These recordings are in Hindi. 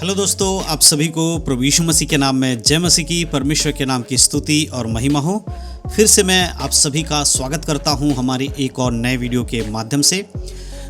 हेलो दोस्तों, आप सभी को प्रभु यीशु मसीह के नाम में जय मसीह की, परमेश्वर के नाम की स्तुति और महिमा हो। फिर से मैं आप सभी का स्वागत करता हूं हमारी एक और नए वीडियो के माध्यम से।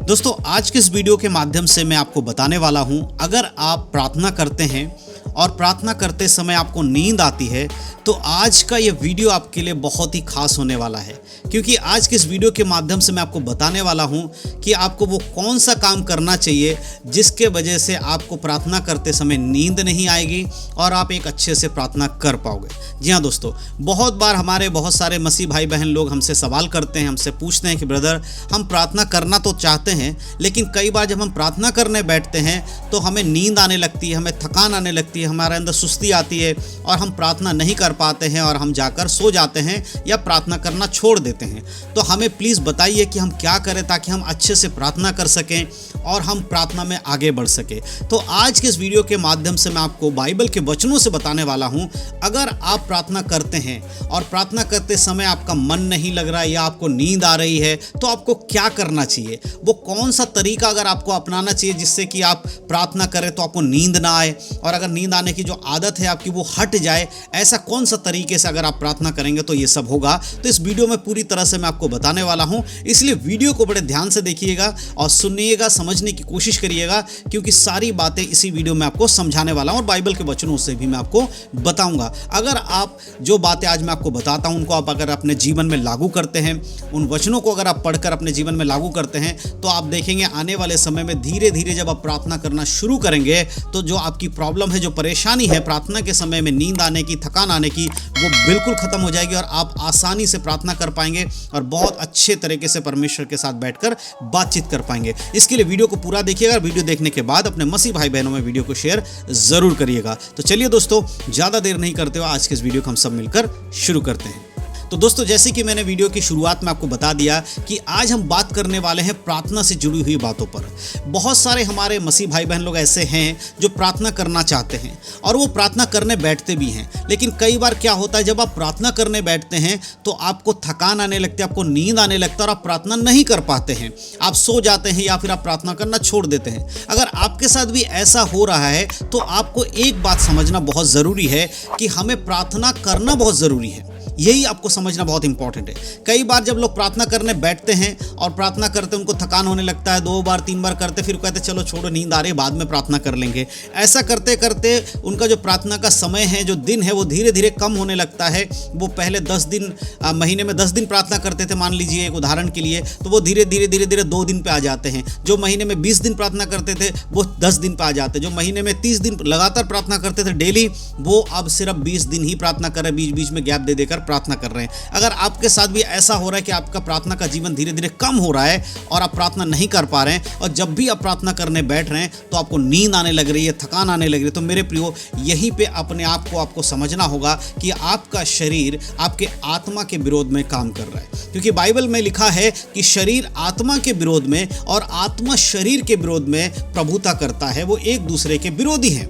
दोस्तों, आज के इस वीडियो के माध्यम से मैं आपको बताने वाला हूं, अगर आप प्रार्थना करते हैं और प्रार्थना करते समय आपको नींद आती है तो आज का ये वीडियो आपके लिए बहुत ही खास होने वाला है, क्योंकि आज के इस वीडियो के माध्यम से मैं आपको बताने वाला हूं कि आपको वो कौन सा काम करना चाहिए जिसके वजह से आपको प्रार्थना करते समय नींद नहीं आएगी और आप एक अच्छे से प्रार्थना कर पाओगे। जी हाँ दोस्तों, बहुत बार हमारे बहुत सारे मसीह भाई बहन लोग हमसे सवाल करते हैं, हमसे पूछते हैं कि ब्रदर, हम प्रार्थना करना तो चाहते हैं, लेकिन कई बार जब हम प्रार्थना करने बैठते हैं तो हमें नींद आने लगती है, हमें थकान आने लगती है, हमारे अंदर सुस्ती आती है और हम प्रार्थना नहीं कर पाते हैं और हम जाकर सो जाते हैं या प्रार्थना करना छोड़ देते हैं। तो हमें प्लीज़ बताइए कि हम क्या करें ताकि हम अच्छे से प्रार्थना कर सकें और हम प्रार्थना में आगे बढ़ सकें। तो आज के इस वीडियो के माध्यम से मैं आपको बाइबल के वचनों से बताने वाला हूं, अगर आप प्रार्थना करते हैं और प्रार्थना करते समय आपका मन नहीं लग रहा है या आपको नींद आ रही है तो आपको क्या करना चाहिए, वो कौन सा तरीका अगर आपको अपनाना चाहिए जिससे कि आप प्रार्थना करें तो आपको नींद ना आए, और अगर नींद आने की जो आदत है आपकी वो हट जाए, ऐसा कौन सा तरीके से अगर आप प्रार्थना करेंगे तो ये सब होगा। तो इस वीडियो में पूरी तरह से मैं आपको बताने वाला हूं, इसलिए वीडियो को बड़े ध्यान से देखिएगा और सुनिएगा, समझने की कोशिश करिएगा, क्योंकि सारी बातें इसी वीडियो में आपको समझाने वाला हूं और बाइबल के वचनों से भी मैं आपको बताऊंगा। अगर आप जो बातें आज मैं आपको बताता हूं उनको आप अगर अपने जीवन में लागू करते हैं, उन वचनों को अगर आप पढ़कर अपने जीवन में लागू करते हैं, तो आप देखेंगे आने वाले समय में धीरे धीरे जब आप प्रार्थना करना शुरू करेंगे तो जो आपकी प्रॉब्लम है, जो परेशानी है प्रार्थना के समय में नींद आने की, थकान आने की, वो बिल्कुल खत्म हो जाएगी और आप आसानी से प्रार्थना कर पाएंगे और बहुत अच्छे तरीके से परमेश्वर के साथ बैठकर बातचीत कर पाएंगे। इसके लिए वीडियो को पूरा देखिएगा। वीडियो देखने के बाद अपने मसीह भाई बहनों में वीडियो को शेयर जरूर करिएगा। तो चलिए दोस्तों, ज़्यादा देर नहीं करते हुए आज के इस वीडियो को हम सब मिलकर शुरू करते हैं। तो दोस्तों, जैसे कि मैंने वीडियो की शुरुआत में आपको बता दिया कि आज हम बात करने वाले हैं प्रार्थना से जुड़ी हुई बातों पर। बहुत सारे हमारे मसीह भाई बहन लोग ऐसे हैं जो प्रार्थना करना चाहते हैं और वो प्रार्थना करने बैठते भी हैं, लेकिन कई बार क्या होता है, जब आप प्रार्थना करने बैठते हैं तो आपको थकान आने लगती है, आपको नींद आने लगता है और आप प्रार्थना नहीं कर पाते हैं, आप सो जाते हैं या फिर आप प्रार्थना करना छोड़ देते हैं। अगर आपके साथ भी ऐसा हो रहा है तो आपको एक बात समझना बहुत ज़रूरी है कि हमें प्रार्थना करना बहुत ज़रूरी है। यही आपको समझना बहुत इंपॉर्टेंट है। कई बार जब लोग प्रार्थना करने बैठते हैं और प्रार्थना करते उनको थकान होने लगता है, 2 बार 3 बार करते फिर कहते चलो छोड़ो, नींद आ रही है, बाद में प्रार्थना कर लेंगे। ऐसा करते करते उनका जो प्रार्थना का समय है, जो दिन है, वो धीरे धीरे कम होने लगता है। वो पहले 10 दिन महीने में 10 दिन प्रार्थना करते थे, मान लीजिए एक उदाहरण के लिए, तो वो धीरे धीरे 2 दिन पे आ जाते हैं। जो महीने में 20 दिन प्रार्थना करते थे वो 10 दिन पे आ जाते हैं। जो महीने में 30 दिन लगातार प्रार्थना करते थे डेली, वो अब सिर्फ 20 दिन ही प्रार्थना कर रहे हैं, बीच बीच में गैप दे देकर प्रार्थना कर रहे हैं। अगर आपके साथ भी ऐसा हो रहा है कि आपका प्रार्थना का जीवन धीरे धीरे कम हो रहा है और आप प्रार्थना नहीं कर पा रहे हैं और जब भी आप प्रार्थना करने बैठ रहे हैं तो आपको नींद आने लग रही है, थकान आने लग रही है, तो मेरे प्रियो, यहीं पे अपने आप को आपको समझना होगा कि आपका शरीर आपके आत्मा के विरोध में काम कर रहा है, क्योंकि बाइबल में लिखा है कि शरीर आत्मा के विरोध में और आत्मा शरीर के विरोध में प्रभुता करता है। वो एक दूसरे के विरोधी हैं।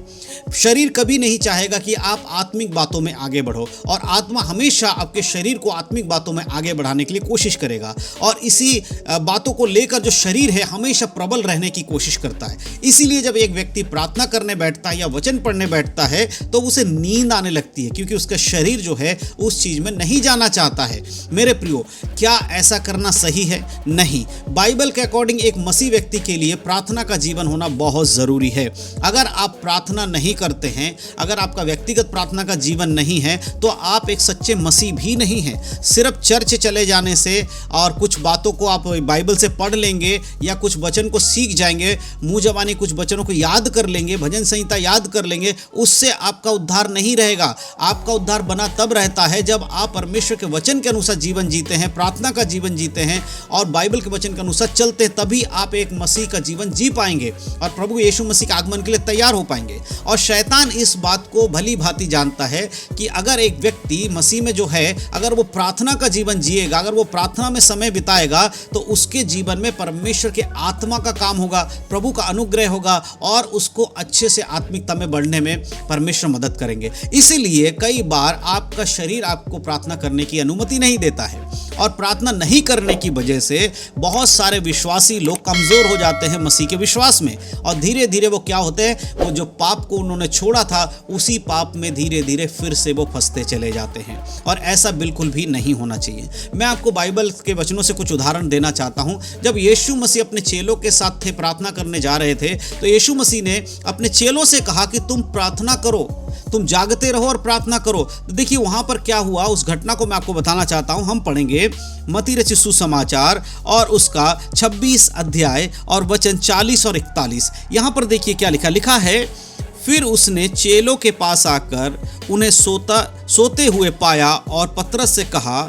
शरीर कभी नहीं चाहेगा कि आप आत्मिक बातों में आगे बढ़ो और आत्मा हमेशा आपके शरीर को आत्मिक बातों में आगे बढ़ाने के लिए कोशिश करेगा, और इसी बातों को लेकर जो शरीर है हमेशा प्रबल रहने की कोशिश करता है। इसीलिए जब एक व्यक्ति प्रार्थना करने बैठता है या वचन पढ़ने बैठता है तो उसे नींद आने लगती है, क्योंकि उसका शरीर जो है उस चीज़ में नहीं जाना चाहता है। मेरे प्रियो, क्या ऐसा करना सही है? नहीं। बाइबल के अकॉर्डिंग एक मसीह व्यक्ति के लिए प्रार्थना का जीवन होना बहुत ज़रूरी है। अगर आप प्रार्थना नहीं करते हैं, अगर आपका व्यक्तिगत प्रार्थना का जीवन नहीं है, तो आप एक सच्चे मसीह भी नहीं हैं। सिर्फ चर्च चले जाने से और कुछ बातों को आप बाइबल से पढ़ लेंगे या कुछ वचन को सीख जाएंगे, मुंह जबानी कुछ वचनों को याद कर लेंगे, भजन संहिता याद कर लेंगे, उससे आपका उद्धार नहीं रहेगा। आपका उद्धार बना तब रहता है जब आप परमेश्वर के वचन के अनुसार जीवन जीते हैं, प्रार्थना का जीवन जीते हैं और बाइबल के वचन के अनुसार चलते हैं, तभी आप एक मसीह का जीवन जी पाएंगे और प्रभु यीशु मसीह के आगमन के लिए तैयार हो पाएंगे। और शैतान इस बात को भली भांति जानता है कि अगर एक व्यक्ति मसीह में जो जो है अगर वो प्रार्थना का जीवन जिएगा, अगर वो प्रार्थना में समय बिताएगा, तो उसके जीवन में परमेश्वर के आत्मा का काम होगा, प्रभु का अनुग्रह होगा और उसको अच्छे से आत्मिकता में बढ़ने में परमेश्वर मदद करेंगे। इसीलिए कई बार आपका शरीर आपको प्रार्थना करने की अनुमति नहीं देता है और प्रार्थना नहीं करने की वजह से बहुत सारे विश्वासी लोग कमज़ोर हो जाते हैं मसीह के विश्वास में, और धीरे धीरे वो क्या होते हैं, वो जो पाप को उन्होंने छोड़ा था उसी पाप में धीरे धीरे फिर से वो फंसते चले जाते हैं, और ऐसा बिल्कुल भी नहीं होना चाहिए। मैं आपको बाइबल के वचनों से कुछ उदाहरण देना चाहता हूं। जब यीशु मसीह अपने चेलों के साथ थे, प्रार्थना करने जा रहे थे, तो यीशु मसीह ने अपने चेलों से कहा कि तुम प्रार्थना करो, तुम जागते रहो और प्रार्थना करो। तो देखिए वहां पर क्या हुआ, उस घटना को मैं आपको बताना चाहता हूं। हम पढ़ेंगे मत्ती रचित सुसमाचार और उसका 26 अध्याय और वचन 40 और 41। यहां पर देखिए क्या लिखा है, फिर उसने चेलों के पास आकर उन्हें सोते हुए पाया और पतरस से कहा,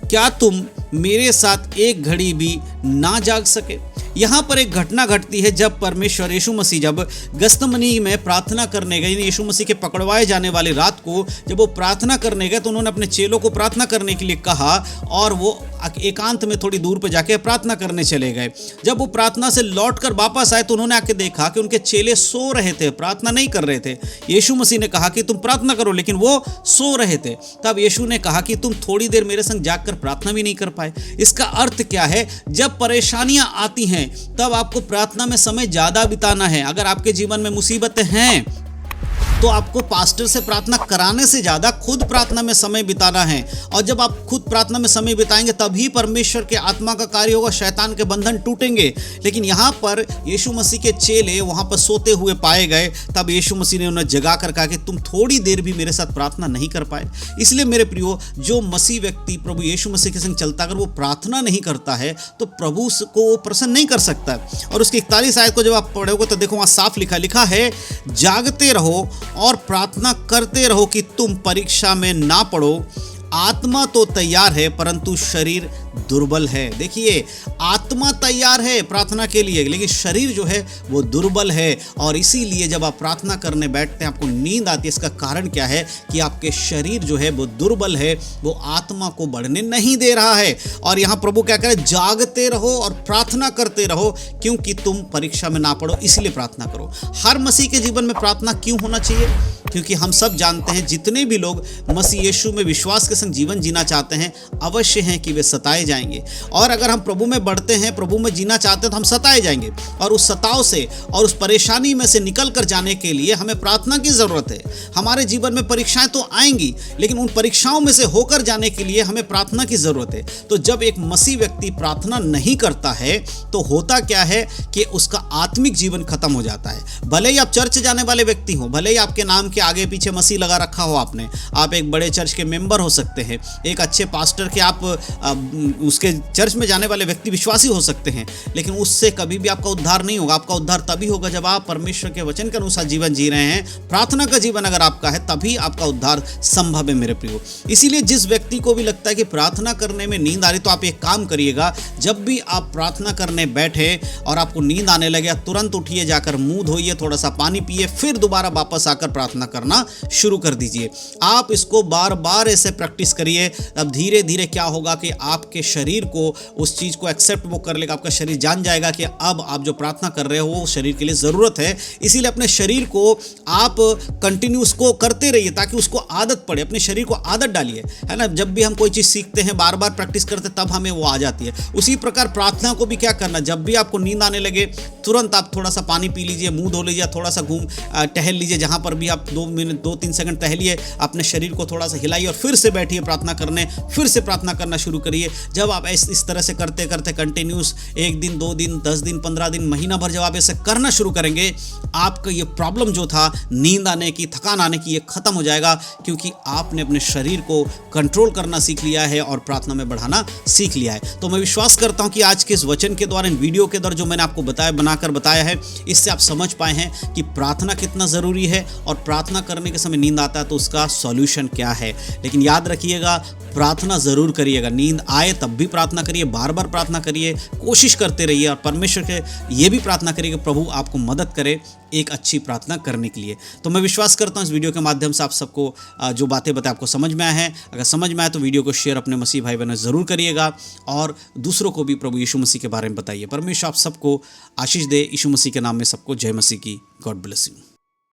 क्या तुम मेरे साथ एक घड़ी भी ना जाग सके? यहाँ पर एक घटना घटती है जब परमेश्वर यीशु मसीह जब गस्तमनी में प्रार्थना करने गए, यीशु मसीह के पकड़वाए जाने वाली रात को जब वो प्रार्थना करने गए तो उन्होंने अपने चेलों को प्रार्थना करने के लिए कहा और वो एकांत में थोड़ी दूर पर जाके प्रार्थना करने चले गए। जब वो प्रार्थना से लौटकर वापस आए तो उन्होंने आके देखा कि उनके चेले सो रहे थे, प्रार्थना नहीं कर रहे थे। यीशु मसीह ने कहा कि तुम प्रार्थना करो, लेकिन वो सो रहे थे। तब यीशु ने कहा कि तुम थोड़ी देर मेरे संग जागकर प्रार्थना भी नहीं कर पाए। इसका अर्थ क्या है, जब परेशानियां आती हैं तब आपको प्रार्थना में समय ज्यादा बिताना है। अगर आपके जीवन में मुसीबतें हैं तो आपको पास्टर से प्रार्थना कराने से ज़्यादा खुद प्रार्थना में समय बिताना है, और जब आप खुद प्रार्थना में समय बिताएंगे तभी परमेश्वर के आत्मा का कार्य होगा, शैतान के बंधन टूटेंगे। लेकिन यहाँ पर यीशु मसीह के चेले वहाँ पर सोते हुए पाए गए, तब यीशु मसीह ने उन्हें जगा कर कहा कि तुम थोड़ी देर भी मेरे साथ प्रार्थना नहीं कर पाए। इसलिए मेरे प्रियो, जो मसीह व्यक्ति प्रभु यीशु मसीह के संग चलता, अगर वो प्रार्थना नहीं करता है तो प्रभु को वो प्रसन्न नहीं कर सकता। और उसकी 41 आयत को जब आप पढ़ोगे तो देखो वहाँ साफ लिखा है, जागते रहो और प्रार्थना करते रहो कि तुम परीक्षा में ना पड़ो। आत्मा तो तैयार है परंतु शरीर दुर्बल है। देखिए, आत्मा तैयार है प्रार्थना के लिए, लेकिन शरीर जो है वो दुर्बल है। और इसीलिए जब आप प्रार्थना करने बैठते हैं आपको नींद आती है। इसका कारण क्या है कि आपके शरीर जो है वो दुर्बल है, वो आत्मा को बढ़ने नहीं दे रहा है। और यहाँ प्रभु क्या कह रहे हैं, जागते रहो और प्रार्थना करते रहो क्योंकि तुम परीक्षा में ना पड़ो, इसलिए प्रार्थना करो। हर मसीह के जीवन में प्रार्थना क्यों होना चाहिए? क्योंकि हम सब जानते हैं जितने भी लोग मसीह यीशु में विश्वास के संग जीवन जीना चाहते हैं, अवश्य हैं कि वे सताए जाएंगे। और अगर हम प्रभु में बढ़ते हैं, प्रभु में जीना चाहते हैं तो हम सताए जाएंगे। और उस सताव से और उस परेशानी में से निकल कर जाने के लिए हमें प्रार्थना की ज़रूरत है। हमारे जीवन में परीक्षाएं तो आएंगी, लेकिन उन परीक्षाओं में से होकर जाने के लिए हमें प्रार्थना की ज़रूरत है। तो जब एक मसीह व्यक्ति प्रार्थना नहीं करता है तो होता क्या है कि उसका आत्मिक जीवन खत्म हो जाता है। भले ही आप चर्च जाने वाले व्यक्ति हो, भले ही आपके नाम के आगे पीछे मसीह लगा रखा हो आपने, आप एक बड़े चर्च के मेंबर हो सकते हैं, एक अच्छे पास्टर के आप उसके चर्च में जाने वाले व्यक्ति विश्वासी हो सकते हैं, लेकिन उससे कभी भी आपका उद्धार नहीं होगा। आपका उद्धार तभी होगा जब आप परमेश्वर के वचन के अनुसार जीवन जी रहे हैं। प्रार्थना का जीवन अगर आपका है तभी आपका उद्धार संभव है मेरे प्रियो। इसीलिए जिस व्यक्ति को भी लगता है कि प्रार्थना करने में नींद आ रही, तो आप एक काम करिएगा, जब भी आप प्रार्थना करने बैठे और आपको नींद आने लगे, तुरंत उठिए, जाकर मुंह धोइए, थोड़ा सा पानी पिए, फिर दोबारा वापस आकर प्रार्थना करना शुरू कर दीजिए। आप इसको बार बार ऐसे प्रैक्टिस करिए। अब धीरे धीरे क्या होगा कि आपके शरीर को उस चीज़ को एक्सेप्ट वो कर लेगा। आपका शरीर जान जाएगा कि अब आप जो प्रार्थना कर रहे हो वो शरीर के लिए ज़रूरत है। इसीलिए अपने शरीर को आप कंटिन्यू उसको करते रहिए ताकि उसको आदत पड़े। अपने शरीर को आदत डालिए, है ना। जब भी हम कोई चीज़ सीखते हैं, बार बार प्रैक्टिस करते तब हमें वो आ जाती है। उसी प्रकार प्रार्थना को भी क्या करना, जब भी आपको नींद आने लगे तुरंत आप थोड़ा सा पानी पी लीजिए, मुंह धो लीजिए, थोड़ा सा टहल लीजिए, जहाँ पर भी आप 2-3 सेकंड टहलिए, अपने शरीर को थोड़ा सा हिलाइए और फिर से बैठिए प्रार्थना करने, फिर से प्रार्थना करना शुरू करिए। जब आप इस तरह से करते करते कंटिन्यूस 1 दिन, 2 दिन, 10 दिन, 15 दिन, महीना भर जब आप ऐसे करना शुरू करेंगे, आपका ये प्रॉब्लम जो था नींद आने की, थकान आने की, ये खत्म हो जाएगा, क्योंकि आपने अपने शरीर को कंट्रोल करना सीख लिया है और प्रार्थना में बढ़ाना सीख लिया है। तो मैं विश्वास करता हूँ कि आज के इस वचन के द्वारा, इन वीडियो के द्वारा जो मैंने आपको बनाकर बताया है, इससे आप समझ पाए हैं कि प्रार्थना कितना ज़रूरी है और प्रार्थना करने के समय नींद आता है तो उसका सॉल्यूशन क्या है। लेकिन याद रखिएगा, प्रार्थना ज़रूर करिएगा। नींद आए हैं तब भी प्रार्थना करिए, बार बार प्रार्थना करिए, कोशिश करते रहिए और परमेश्वर के ये भी प्रार्थना करिए कि प्रभु आपको मदद करे एक अच्छी प्रार्थना करने के लिए। तो मैं विश्वास करता हूँ इस वीडियो के माध्यम से आप सबको जो बातें बताए आपको समझ में आए हैं। अगर समझ में आए तो वीडियो को शेयर अपने मसीह भाई बहनों ज़रूर करिएगा और दूसरों को भी प्रभु यीशु मसीह के बारे में बताइए। परमेश्वर आप सबको आशीष दे। यीशु मसीह के नाम में सबको जय मसीह की। God bless you.